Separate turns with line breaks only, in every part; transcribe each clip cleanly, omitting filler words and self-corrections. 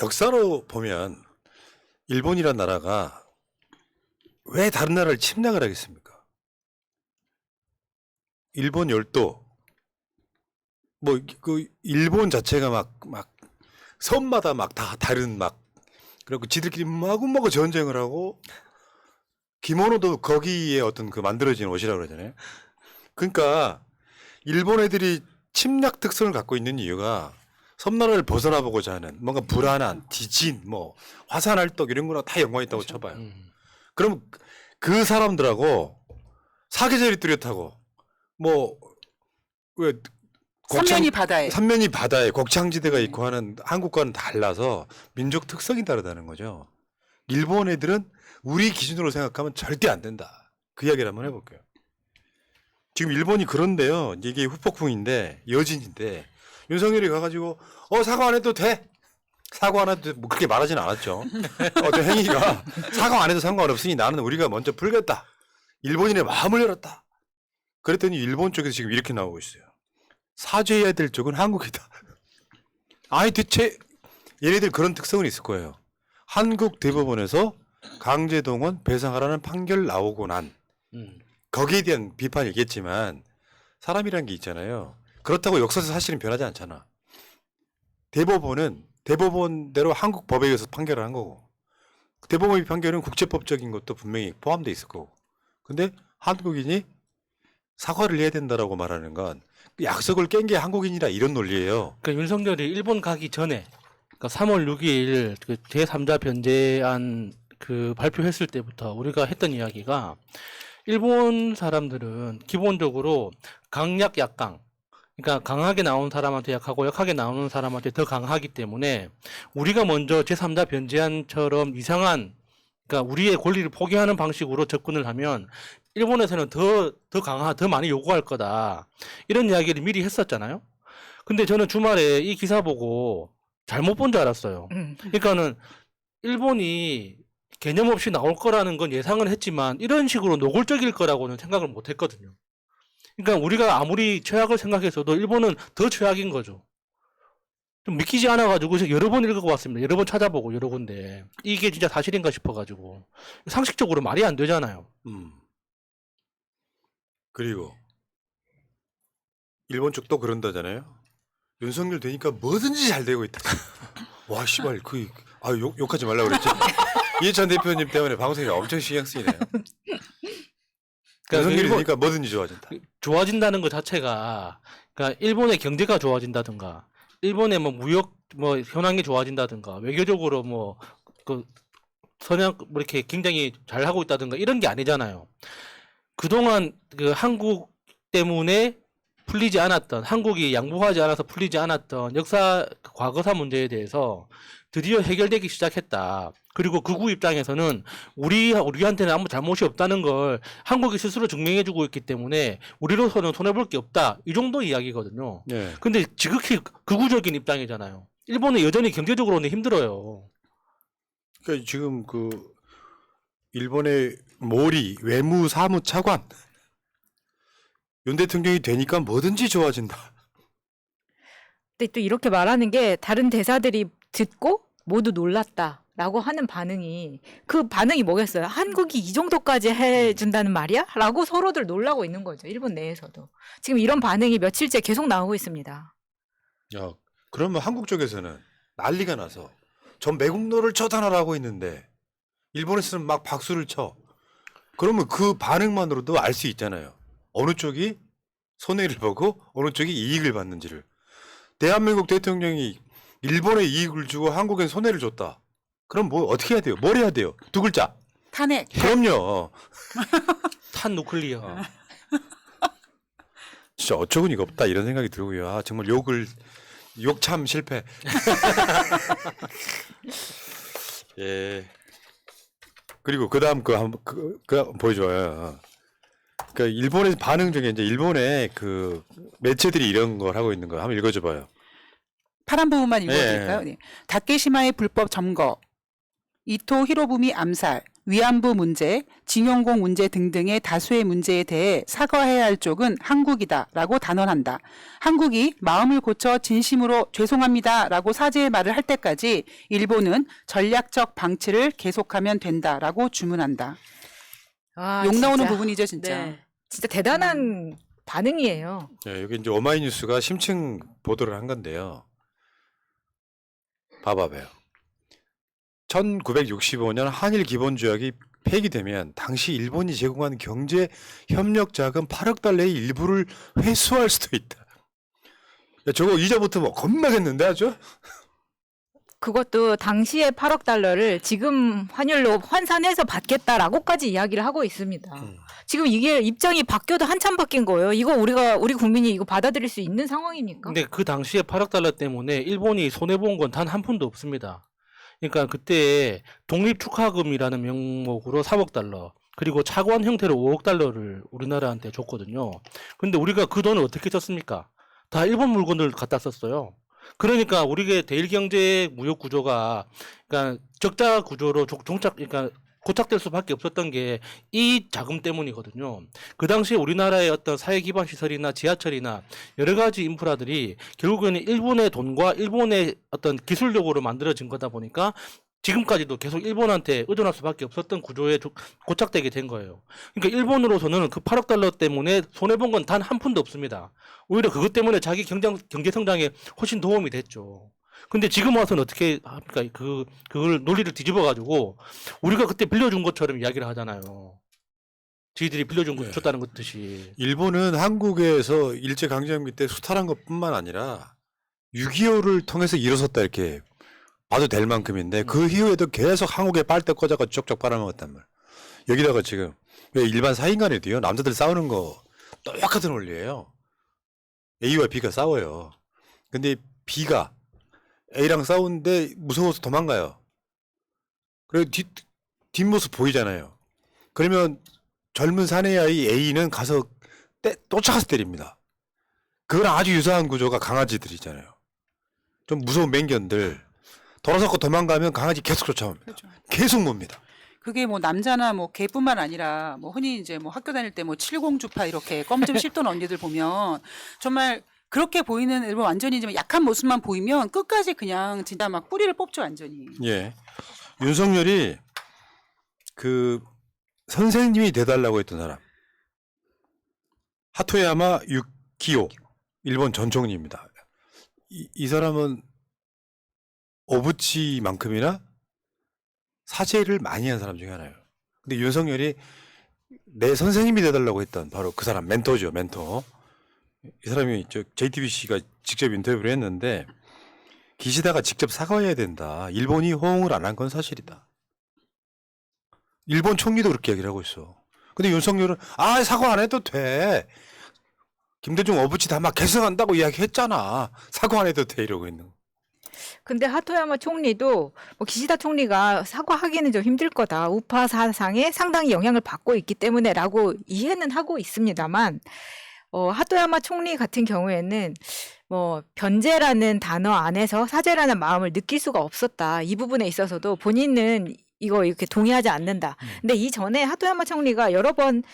역사로 보면 일본이란 나라가 왜 다른 나라를 침략을 하겠습니까? 일본 열도 뭐 그 일본 자체가 막 섬마다 막 다 다른 막 그리고 지들끼리 마구마구 전쟁을 하고 기모노도 거기에 어떤 그 만들어진 옷이라고 그러잖아요. 그러니까 일본 애들이 침략 특성을 갖고 있는 이유가 섬나라를 벗어나 보고자 하는 뭔가 불안한 지진, 뭐 화산활동 이런 거랑 다 연관이 있다고 쳐봐요. 그럼 그 사람들하고 사계절이 뚜렷하고 뭐 왜 삼면이 바다에 곡창지대가 있고 하는 한국과는 달라서 민족 특성이 다르다는 거죠. 일본 애들은 우리 기준으로 생각하면 절대 안 된다. 그 이야기를 한번 해볼게요. 지금 일본이 그런데요. 이게 후폭풍인데 여진인데 윤석열이 가가지고 사과 안 해도 돼. 사과 안 해도 돼. 뭐 그렇게 말하진 않았죠. 어떤 행위가 사과 안 해도 상관없으니 나는 우리가 먼저 풀겠다. 일본인의 마음을 열었다. 그랬더니 일본 쪽에서 지금 이렇게 나오고 있어요. 사죄해야 될 쪽은 한국이다. 아니 대체 얘네들 그런 특성은 있을 거예요. 한국 대법원에서 강제동원 배상하라는 판결 나오고 난 거기에 대한 비판이 있겠지만 사람이란 게 있잖아요. 그렇다고 역사적 사실은 변하지 않잖아. 대법원은 대법원대로 한국 법에 의해서 판결을 한 거고 대법원의 판결은 국제법적인 것도 분명히 포함되어 있을 거고 근데 한국인이 사과를 해야 된다라고 말하는 건 약속을 깬 게 한국인이라 이런 논리예요.
그러니까 윤석열이 일본 가기 전에 그러니까 3월 6일 그 제3자 변제안 그 발표했을 때부터 우리가 했던 이야기가 일본 사람들은 기본적으로 강약 약강 그러니까 강하게 나오는 사람한테 약하고 약하게 나오는 사람한테 더 강하기 때문에 우리가 먼저 제3자 변제안처럼 이상한 그러니까 우리의 권리를 포기하는 방식으로 접근을 하면 일본에서는 더 많이 요구할 거다. 이런 이야기를 미리 했었잖아요. 근데 저는 주말에 이 기사 보고 잘못 본 줄 알았어요. 그러니까는 일본이 개념 없이 나올 거라는 건 예상은 했지만 이런 식으로 노골적일 거라고는 생각을 못 했거든요. 그러니까 우리가 아무리 최악을 생각했어도 일본은 더 최악인 거죠. 좀 믿기지 않아가지고 여러 번 읽어봤습니다. 여러 번 찾아보고 여러 군데 이게 진짜 사실인가 싶어가지고 상식적으로 말이 안 되잖아요.
그리고 일본 쪽도 그런다잖아요. 윤석열 되니까 뭐든지 잘 되고 있다. 와 씨발 욕하지 말라고 그랬지. 이해찬 대표님 때문에 방송이 엄청 신경 쓰이네요.
그러니까
윤석열이 되니까 뭐든지 좋아진다.
좋아진다는 것 자체가 그러니까 일본의 경제가 좋아진다든가 일본의 뭐 무역 뭐 현황이 좋아진다든가 외교적으로 뭐 그 선양 뭐 이렇게 굉장히 잘 하고 있다든가 이런 게 아니잖아요. 그동안 그 한국 때문에 풀리지 않았던 한국이 양보하지 않아서 풀리지 않았던 역사 과거사 문제에 대해서 드디어 해결되기 시작했다. 그리고 극우 입장에서는 우리한테는 아무 잘못이 없다는 걸 한국이 스스로 증명해주고 있기 때문에 우리로서는 손해볼 게 없다. 이 정도 이야기거든요.
네.
근데 지극히 극우적인 입장이잖아요. 일본은 여전히 경제적으로는 힘들어요.
그러니까 지금 그 일본의 모리 외무 사무 차관 윤 대통령이 되니까 뭐든지 좋아진다.
근데 또 이렇게 말하는 게 다른 대사들이 듣고 모두 놀랐다라고 하는 반응이 그 반응이 뭐겠어요? 한국이 이 정도까지 해준다는 말이야? 라고 서로들 놀라고 있는 거죠. 일본 내에서도. 지금 이런 반응이 며칠째 계속 나오고 있습니다.
야, 그러면 한국 쪽에서는 난리가 나서 전 매국노를 처단하라고 했는데 일본에서는 막 박수를 쳐. 그러면 그 반응만으로도 알 수 있잖아요. 어느 쪽이 손해를 보고 어느 쪽이 이익을 받는지를. 대한민국 대통령이 일본에 이익을 주고 한국엔 손해를 줬다. 그럼 뭐 어떻게 해야 돼요? 뭘 해야 돼요? 두 글자.
탄핵.
그럼요.
탄 누클리어.
진짜 어처구니가 없다 이런 생각이 들고요. 아, 정말 욕 참 실패. 예. 그리고 그다음 그 보여줘요. 그러니까 일본의 반응 중에 이제 일본의 그 매체들이 이런 걸 하고 있는 거 한번 읽어줘봐요.
파란 부분만 읽어드릴까요? 네. 다케시마의 불법 점거, 이토 히로부미 암살, 위안부 문제, 징용공 문제 등등의 다수의 문제에 대해 사과해야 할 쪽은 한국이다라고 단언한다. 한국이 마음을 고쳐 진심으로 죄송합니다라고 사죄의 말을 할 때까지 일본은 전략적 방치를 계속하면 된다라고 주문한다.
아,
욕 나오는
진짜.
부분이죠, 진짜.
네. 진짜 대단한 반응이에요.
네, 여기 이제 오마이뉴스가 심층 보도를 한 건데요. 봐봐요. 1965년 한일 기본조약이 폐기되면 당시 일본이 제공한 경제 협력 자금 8억 달러의 일부를 회수할 수도 있다. 야, 저거 이자부터 뭐 겁나겠는데 아주?
그것도 당시에 8억 달러를 지금 환율로 환산해서 받겠다라고까지 이야기를 하고 있습니다. 지금 이게 입장이 바뀌어도 한참 바뀐 거예요. 이거 우리 국민이 이거 받아들일 수 있는 상황입니까?
근데 그 당시에 8억 달러 때문에 일본이 손해본 건 단 한 푼도 없습니다. 그러니까 그때 독립축하금이라는 명목으로 3억 달러, 그리고 차관 형태로 5억 달러를 우리나라한테 줬거든요. 근데 우리가 그 돈을 어떻게 썼습니까? 다 일본 물건을 갖다 썼어요. 그러니까 우리의 대일경제 무역 구조가 그러니까 적자 구조로 그러니까 고착될 수밖에 없었던 게 이 자금 때문이거든요. 그 당시에 우리나라의 어떤 사회 기반 시설이나 지하철이나 여러 가지 인프라들이 결국에는 일본의 돈과 일본의 어떤 기술력으로 만들어진 거다 보니까 지금까지도 계속 일본한테 의존할 수밖에 없었던 구조에 고착되게 된 거예요. 그러니까 일본으로서는 그 8억 달러 때문에 손해본 건 단 한 푼도 없습니다. 오히려 그것 때문에 자기 경제 성장에 훨씬 도움이 됐죠. 근데 지금 와서는 어떻게 합니까? 그걸 논리를 뒤집어 가지고 우리가 그때 빌려준 것처럼 이야기를 하잖아요. 저희들이 빌려준 거
네.
줬다는 것 듯이.
일본은 한국에서 일제강점기 때 수탈한 것뿐만 아니라 6.25를 통해서 일어섰다 이렇게 봐도 될 만큼인데 그 이후에도 계속 한국에 빨대 꽂아가 쪽쪽 빨아먹었단 말. 여기다가 지금 왜 일반 사인 간에도요 남자들 싸우는 거 똑같은 원리예요. A와 B가 싸워요. 근데 B가 A랑 싸우는데 무서워서 도망가요. 그리고 뒷모습 보이잖아요. 그러면 젊은 사내아이 A는 가서 쫓아가서 때립니다. 그거랑 아주 유사한 구조가 강아지들이잖아요. 좀 무서운 맹견들. 돌아서고 도망가면 강아지 계속 쫓아옵니다.
그렇죠.
계속 봅니다.
그게 뭐 남자나 뭐 개뿐만 아니라 뭐 흔히 이제 뭐 학교 다닐 때 뭐 칠공주파 이렇게 껌 좀 씹던 언니들 보면 정말 그렇게 보이는 일본 완전히 좀 약한 모습만 보이면 끝까지 그냥 진짜 막 뿌리를 뽑죠 완전히.
예. 윤석열이 그 선생님이 돼달라고 했던 사람. 하토야마 유키오. 일본 전 총리입니다. 이 사람은 오부치만큼이나 사죄를 많이 한 사람 중에 하나예요. 근데 윤석열이 내 선생님이 돼달라고 했던 바로 그 사람 멘토죠, 멘토. 이 사람이 JTBC가 직접 인터뷰를 했는데 기시다가 직접 사과해야 된다. 일본이 호응을 안 한 건 사실이다. 일본 총리도 그렇게 얘기를 하고 있어. 근데 윤석열은 사과 안 해도 돼. 김대중 오부치 다 막 개성한다고 이야기했잖아. 사과 안 해도 돼 이러고 있는 거.
근데 하토야마 총리도 뭐 기시다 총리가 사과하기는 좀 힘들 거다. 우파 사상에 상당히 영향을 받고 있기 때문에라고 이해는 하고 있습니다만 하토야마 총리 같은 경우에는 뭐 변제라는 단어 안에서 사죄라는 마음을 느낄 수가 없었다. 이 부분에 있어서도 본인은 이거 이렇게 동의하지 않는다. 근데 이전에 하토야마 총리가 여러 번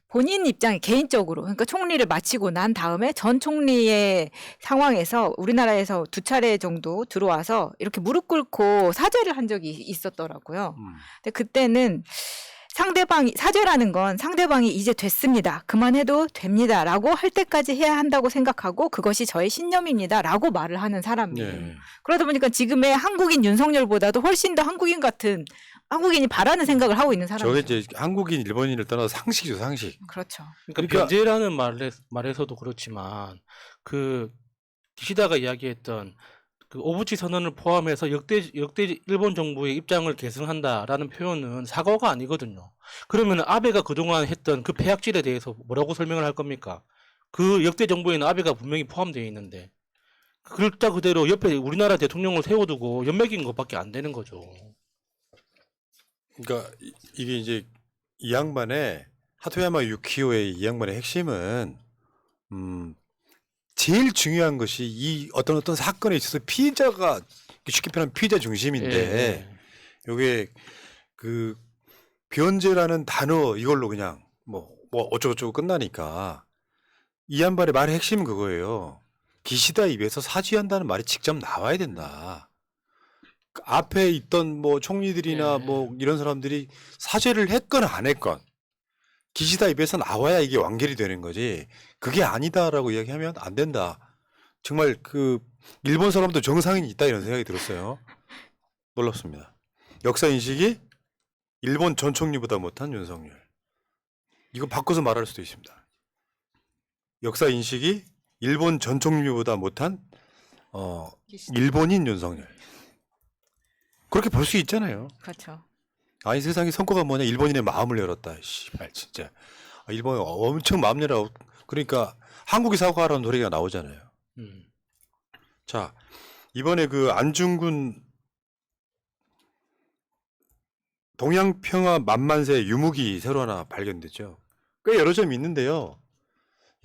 본인 입장에 개인적으로 그러니까 총리를 마치고 난 다음에 전 총리의 상황에서 우리나라에서 2차례 정도 들어와서 이렇게 무릎 꿇고 사죄를 한 적이 있었더라고요. 근데 그때는 상대방이 사죄라는 건 상대방이 이제 됐습니다. 그만해도 됩니다라고 할 때까지 해야 한다고 생각하고 그것이 저의 신념입니다라고 말을 하는 사람이에요.
네.
그러다 보니까 지금의 한국인 윤석열보다도 훨씬 더 한국인 같은 한국인이 바라는 생각을 하고 있는 사람이죠.
저게 이제 한국인, 일본인을 떠나서 상식이죠, 상식.
그렇죠.
그러니까 변제라는 말에서도 그렇지만 그 기시다가 이야기했던 그 오부치 선언을 포함해서 역대 일본 정부의 입장을 계승한다라는 표현은 사과가 아니거든요. 그러면 아베가 그동안 했던 그 폐악질에 대해서 뭐라고 설명을 할 겁니까? 그 역대 정부에는 아베가 분명히 포함되어 있는데 글자 그대로 옆에 우리나라 대통령을 세워두고 연맥인 것밖에 안 되는 거죠.
그러니까 이게 이제 이 양반의 하토야마 유키오의 이 양반의 핵심은 제일 중요한 것이 이 어떤 사건에 있어서 피의자가 쉽게 표현하면 피의자 중심인데 요게 그 변제라는 단어 이걸로 그냥 뭐 어쩌고저쩌고 끝나니까 이 양반의 말의 핵심은 그거예요. 기시다 입에서 사죄한다는 말이 직접 나와야 된다. 그 앞에 있던 뭐 총리들이나
네.
뭐 이런 사람들이 사죄를 했건 안 했건 기시다 입에서 나와야 이게 완결이 되는 거지. 그게 아니다라고 이야기하면 안 된다. 정말 그 일본 사람도 정상인이 있다 이런 생각이 들었어요. 놀랍습니다. 역사 인식이 일본 전 총리보다 못한 윤석열. 이거 바꿔서 말할 수도 있습니다. 역사 인식이 일본 전 총리보다 못한 일본인 윤석열. 그렇게 볼 수 있잖아요.
그렇죠.
아니 세상에 성과가 뭐냐? 일본인의 마음을 열었다. 씨발 진짜. 일본이 엄청 마음 열어. 그러니까 한국이 사과하라는 소리가 나오잖아요. 자, 이번에 그 안중근 동양평화 만만세 유목이 새로 하나 발견됐죠. 꽤 여러 점이 있는데요.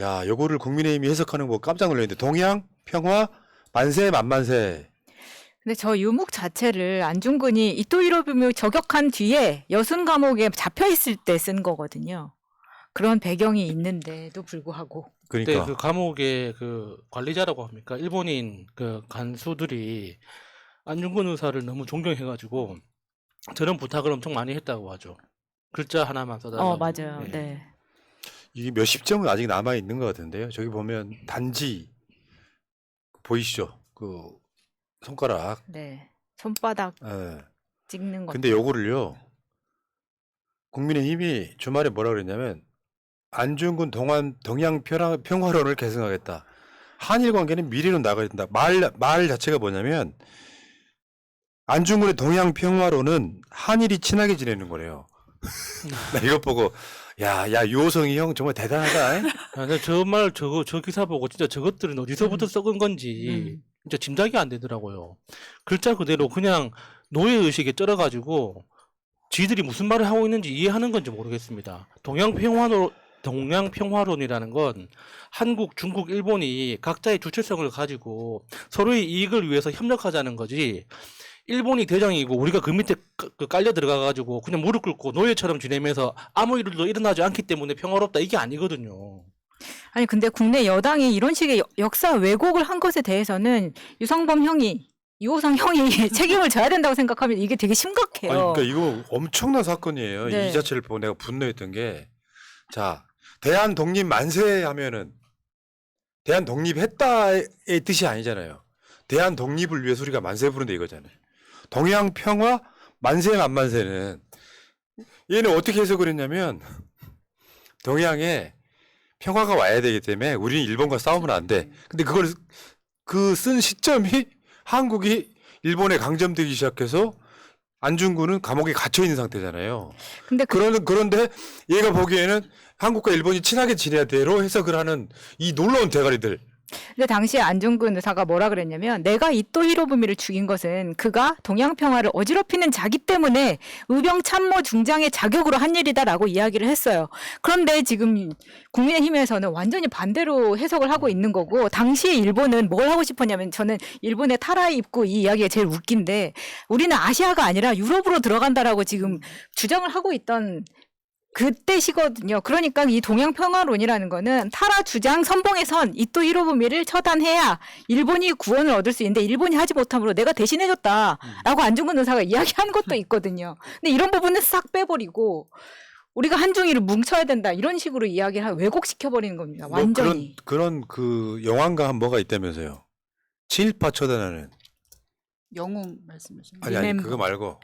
야, 요거를 국민의힘이 해석하는 거 깜짝 놀랐는데 동양평화 만세 만만세.
근데 저 유목 자체를 안중근이 이토 히로부미 저격한 뒤에 여순 감옥에 잡혀 있을 때 쓴 거거든요. 그런 배경이 있는데도 불구하고.
그때
그러니까
그 감옥의 그 관리자라고 합니까? 일본인 그 간수들이 안중근 의사를 너무 존경해가지고 저런 부탁을 엄청 많이 했다고 하죠. 글자 하나만 써달라고.
맞아요.
예.
네.
이게 몇십 점은 아직 남아 있는 것 같은데요. 저기 보면 단지 보이시죠? 그 손가락.
네. 손바닥
예.
찍는 거.
근데 요거를요. 국민의힘이 주말에 뭐라 그랬냐면 안중근 동양평화론을 계승하겠다. 한일 관계는 미래로 나가야 된다. 말 자체가 뭐냐면 안중근의 동양평화론은 한일이 친하게 지내는 거래요. 나 이거 보고 야 유호성이 형 정말 대단하다.
저 기사 보고 진짜 저것들은 어디서부터 썩은 건지 진짜 짐작이 안 되더라고요. 글자 그대로 그냥 노예 의식에 쩔어가지고 지들이 무슨 말을 하고 있는지 이해하는 건지 모르겠습니다. 동양평화론이라는 건 한국, 중국, 일본이 각자의 주체성을 가지고 서로의 이익을 위해서 협력하자는 거지. 일본이 대장이고 우리가 그 밑에 깔려 들어가가지고 그냥 무릎 꿇고 노예처럼 지내면서 아무 일도 일어나지 않기 때문에 평화롭다 이게 아니거든요.
아니 근데 국내 여당이 이런 식의 역사 왜곡을 한 것에 대해서는 유상범 형이 유호성 형이 책임을 져야 된다고 생각하면 이게 되게 심각해요.
아니 그러니까 이거 엄청난 사건이에요.
네.
이 자체를 보고 내가 분노했던 게 자, 대한 독립 만세 하면은 대한 독립했다의 뜻이 아니잖아요. 대한 독립을 위해서 우리가 만세 부른다 이거잖아요. 동양 평화 만세 만만세는 얘는 어떻게 해석을 했냐면 동양에 평화가 와야 되기 때문에 우리는 일본과 싸우면 안 돼. 근데 그걸 그 쓴 시점이 한국이 일본에 강점되기 시작해서 안중근은 감옥에 갇혀 있는 상태잖아요.
근데
그런데 얘가 보기에는 한국과 일본이 친하게 지내야 돼로 해석을 하는 이 놀라운 대가리들.
근데 당시에 안중근 의사가 뭐라 그랬냐면 내가 이토 히로부미를 죽인 것은 그가 동양평화를 어지럽히는 자기 때문에 의병 참모 중장의 자격으로 한 일이다라고 이야기를 했어요. 그런데 지금 국민의힘에서는 완전히 반대로 해석을 하고 있는 거고 당시에 일본은 뭘 하고 싶었냐면 저는 일본의 타라이 입고 이 이야기가 제일 웃긴데 우리는 아시아가 아니라 유럽으로 들어간다라고 지금 주장을 하고 있던 그때 시거든요. 그러니까 이 동양평화론이라는 거는 타라 주장 선봉에선 이토 히로부미를 처단해야 일본이 구원을 얻을 수 있는데 일본이 하지 못함으로 내가 대신해줬다라고 안중근 의사가 이야기한 것도 있거든요. 근데 이런 부분은 싹 빼버리고 우리가 한중일을 뭉쳐야 된다 이런 식으로 이야기를 하고 왜곡시켜버리는 겁니다. 완전히.
그런 그 영화가 뭐가 있다면서요. 친일파 처단하는.
영웅 말씀하시는
아니
리멤버.
그거 말고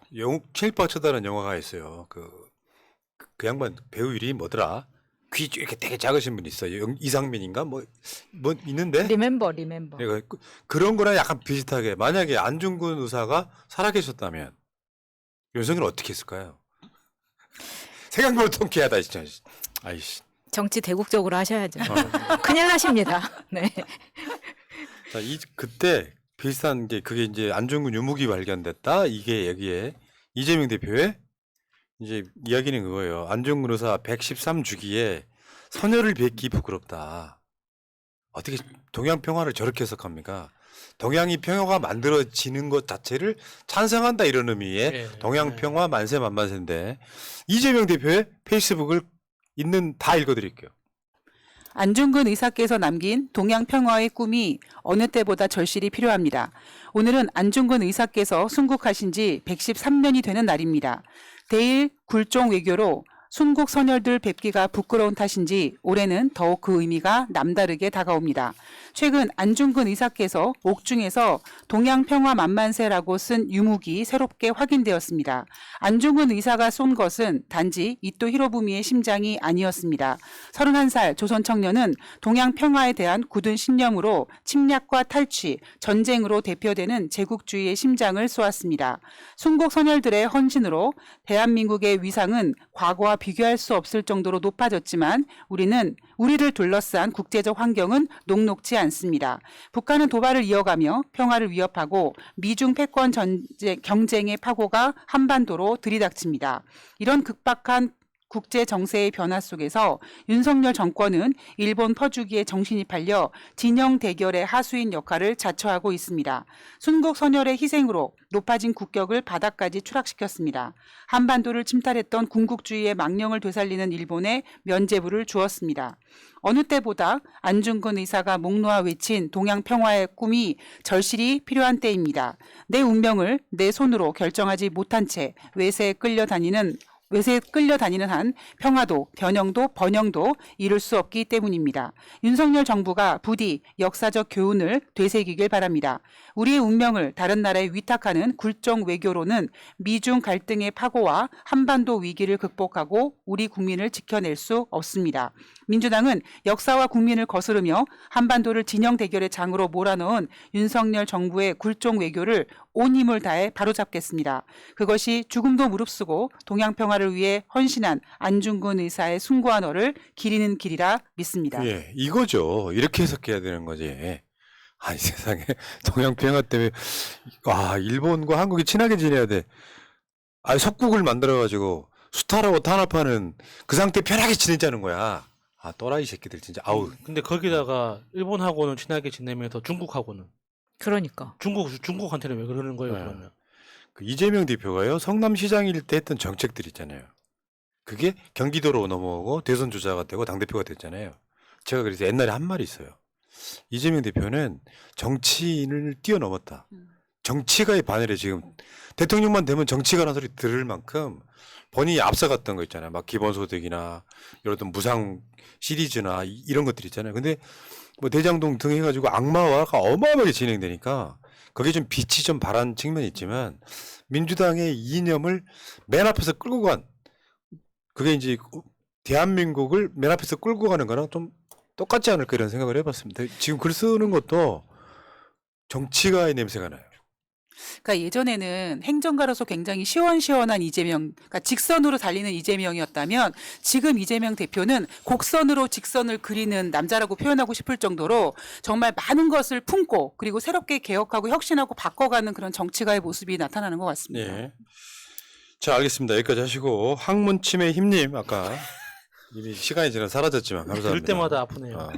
친일파 처단하는 영화가 있어요. 그 양반 배우 이름이 뭐더라? 귀 이렇게 되게 작으신 분 있어요. 이상민인가 뭐 있는데.
리멤버.
내가 그런 거랑 약간 비슷하게 만약에 안중근 의사가 살아계셨다면 윤석열 어떻게 했을까요? 생각보다 통쾌하다 진짜. 아이씨.
정치 대국적으로 하셔야죠. 큰일 나십니다. 네.
자, 그때 비슷한 게 그게 이제 안중근 유목이 발견됐다. 이게 여기에 이재명 대표의 이제 이야기는 그거예요. 안중근 의사 113주기에 선열을 뵙기 부끄럽다. 어떻게 동양평화를 저렇게 해석합니까? 동양이 평화가 만들어지는 것 자체를 찬성한다 이런 의미의
예.
동양 평화 만세 만만세인데 이재명 대표의 페이스북을 다 읽어드릴게요.
안중근 의사께서 남긴 동양 평화의 꿈이 어느 때보다 절실히 필요합니다. 오늘은 안중근 의사께서 순국하신 지 113년이 되는 날입니다. 대일 굴종 외교로 순국 선열들 뵙기가 부끄러운 탓인지 올해는 더욱 그 의미가 남다르게 다가옵니다. 최근 안중근 의사께서 옥중에서 동양 평화 만만세라고 쓴 유목이 새롭게 확인되었습니다. 안중근 의사가 쏜 것은 단지 이토 히로부미의 심장이 아니었습니다. 31살 조선 청년은 동양 평화에 대한 굳은 신념으로 침략과 탈취, 전쟁으로 대표되는 제국주의의 심장을 쏘았습니다. 순국 선열들의 헌신으로 대한민국의 위상은 과거와 비교할 수 없을 정도로 높아졌지만 우리를 둘러싼 국제적 환경은 녹록지 않습니다. 북한은 도발을 이어가며 평화를 위협하고 미중 패권 경쟁의 파고가 한반도로 들이닥칩니다. 이런 급박한 국제 정세의 변화 속에서 윤석열 정권은 일본 퍼주기에 정신이 팔려 진영 대결의 하수인 역할을 자처하고 있습니다. 순국 선열의 희생으로 높아진 국격을 바닥까지 추락시켰습니다. 한반도를 침탈했던 군국주의의 망령을 되살리는 일본에 면죄부를 주었습니다. 어느 때보다 안중근 의사가 목 놓아 외친 동양 평화의 꿈이 절실히 필요한 때입니다. 내 운명을 내 손으로 결정하지 못한 채 외세에 끌려다니는 한 평화도, 변형도, 번영도 이룰 수 없기 때문입니다. 윤석열 정부가 부디 역사적 교훈을 되새기길 바랍니다. 우리의 운명을 다른 나라에 위탁하는 굴종 외교로는 미중 갈등의 파고와 한반도 위기를 극복하고 우리 국민을 지켜낼 수 없습니다. 민주당은 역사와 국민을 거스르며 한반도를 진영 대결의 장으로 몰아넣은 윤석열 정부의 굴종 외교를 온 힘을 다해 바로잡겠습니다. 그것이 죽음도 무릅쓰고 동양 평화를 위해 헌신한 안중근 의사의 숭고한 어를 기리는 길이라 믿습니다.
예, 이거죠. 이렇게 해석해야 되는 거지. 아니 세상에 동양 평화 때문에 일본과 한국이 친하게 지내야 돼. 석국을 만들어가지고 수탈하고 탄압하는 그 상태 편하게 지내자는 거야. 또라이 새끼들 진짜. 아우.
근데 거기다가 일본하고는 친하게 지내면서 중국하고는
그러니까.
중국한테는 왜 그러는 거예요,
네.
그러면?
그 이재명 대표가요 성남시장일 때 했던 정책들 있잖아요. 그게 경기도로 넘어오고 대선 주자가 되고 당대표가 됐잖아요. 제가 그래서 옛날에 한 말이 있어요. 이재명 대표는 정치인을 뛰어넘었다. 정치가의 반열에 지금 대통령만 되면 정치가라는 소리 들을 만큼 본인이 앞서갔던 거 있잖아요. 막 기본소득이나 이런 무상 시리즈나 이런 것들 있잖아요. 근데 뭐 대장동 등 해가지고 악마화가 어마어마하게 진행되니까 거기에 좀 빛이 좀 발한 측면이 있지만 민주당의 이념을 맨 앞에서 끌고 간 그게 이제 대한민국을 맨 앞에서 끌고 가는 거랑 좀 똑같지 않을까 이런 생각을 해봤습니다. 지금 글 쓰는 것도 정치가의 냄새가 나요.
그러니까 예전에는 행정가로서 굉장히 시원시원한 이재명, 그러니까 직선으로 달리는 이재명이었다면 지금 이재명 대표는 곡선으로 직선을 그리는 남자라고 표현하고 싶을 정도로 정말 많은 것을 품고 그리고 새롭게 개혁하고 혁신하고 바꿔가는 그런 정치가의 모습이 나타나는 것 같습니다.
예. 자, 알겠습니다. 여기까지 하시고 학문침의 힘님 아까 이미 시간이 지나 사라졌지만 감사합니다.
들 때마다 아프네요.